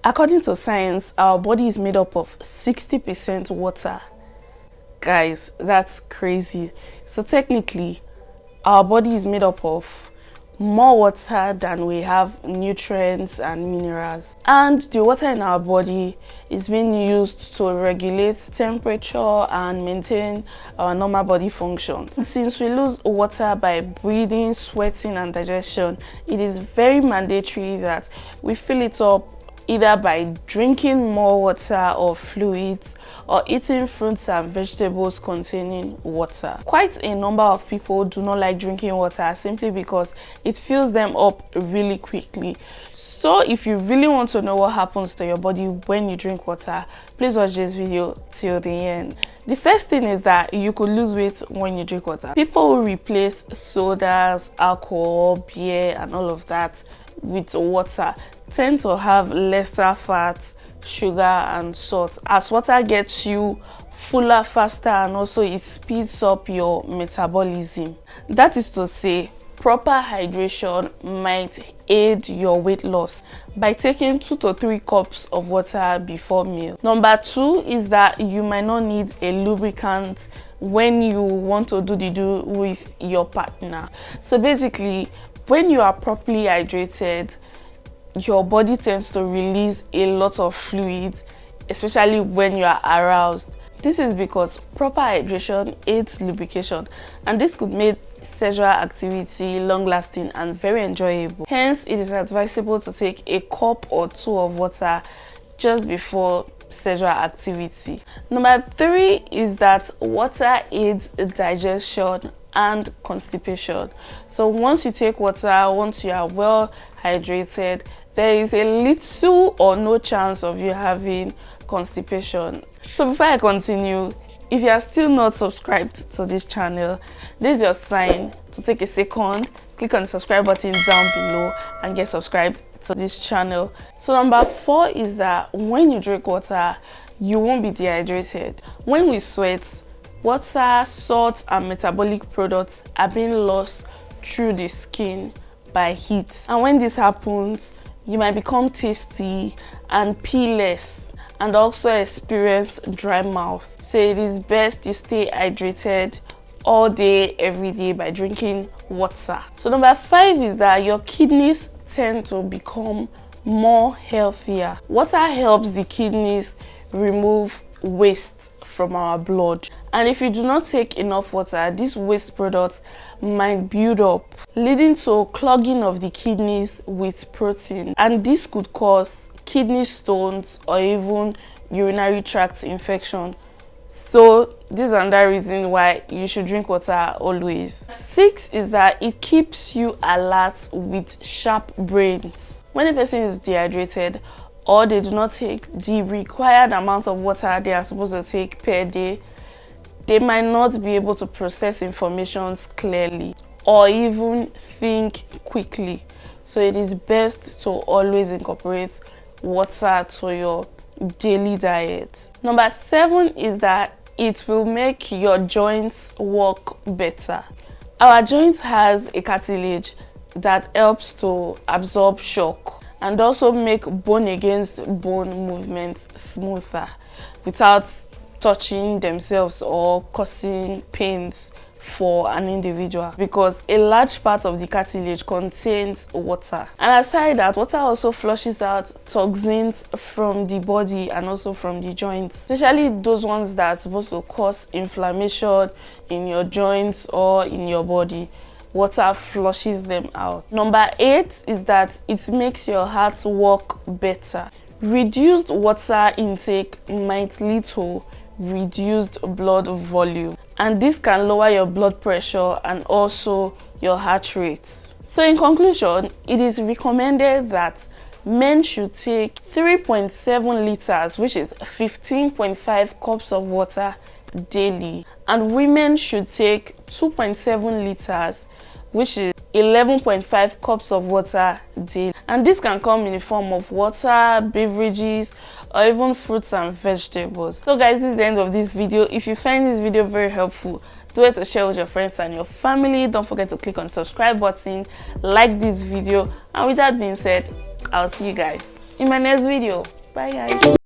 According to science, our body is made up of 60% water. Guys, that's crazy. So technically, our body is made up of more water than we have nutrients and minerals. And the water in our body is being used to regulate temperature and maintain our normal body functions. Since we lose water by breathing, sweating and digestion, it is very mandatory that we fill it up either by drinking more water or fluids, or eating fruits and vegetables containing water. Quite a number of people do not like drinking water simply because it fills them up really quickly. So if you really want to know what happens to your body when you drink water, please watch this video till the end. The first thing is that you could lose weight when you drink water. People who replace sodas, alcohol, beer and all of that with water tend to have lesser fat, sugar and salt, as water gets you fuller faster and also it speeds up your metabolism. That is to say, proper hydration might aid your weight loss by taking 2 to 3 cups of water before meal. Number 2 is that you might not need a lubricant when you want to do the do with your partner. So basically, when you are properly hydrated, your body tends to release a lot of fluids, especially when you are aroused. This is because proper hydration aids lubrication, and this could make sexual activity long-lasting and very enjoyable. Hence, it is advisable to take a cup or 2 of water just before sexual activity. Number 3 is that water aids digestion and constipation. So once you take water, once you are well hydrated, there is a little or no chance of you having constipation. So before I continue, if you are still not subscribed to this channel, this is your sign to take a second, click on the subscribe button down below and get subscribed to this channel. So number 4 is that when you drink water, you won't be dehydrated. When we sweat, water, salt and metabolic products are being lost through the skin by heat. And when this happens, you might become tasty and pee less and also experience dry mouth. So it is best you stay hydrated all day, every day by drinking water. So number 5 is that your kidneys tend to become more healthier. Water helps the kidneys remove waste from our blood, and if you do not take enough water, these waste products might build up, leading to clogging of the kidneys with protein, and this could cause kidney stones or even urinary tract infection. So this is another reason why you should drink water always. 6 is that it keeps you alert with sharp brains. When a person is dehydrated or they do not take the required amount of water they are supposed to take per day, they might not be able to process information clearly or even think quickly. So it is best to always incorporate water to your daily diet. Number 7 is that it will make your joints work better. Our joint has a cartilage that helps to absorb shock and also make bone against bone movements smoother without touching themselves or causing pains for an individual, because a large part of the cartilage contains water. And aside that, water also flushes out toxins from the body and also from the joints, especially those ones that are supposed to cause inflammation in your joints or in your body. Water flushes them out. Number 8 is that it makes your heart work better. Reduced water intake might lead to reduced blood volume, and this can lower your blood pressure and also your heart rate. So in conclusion, it is recommended that men should take 3.7 liters, which is 15.5 cups of water daily, and women should take 2.7 liters, which is 11.5 cups of water daily. And this can come in the form of water, beverages, or even fruits and vegetables. So guys, this is the end of this video. If you find this video very helpful, do it to share with your friends and your family. Don't forget to click on the subscribe button, like this video, and with that being said, I'll see you guys in my next video. Bye guys.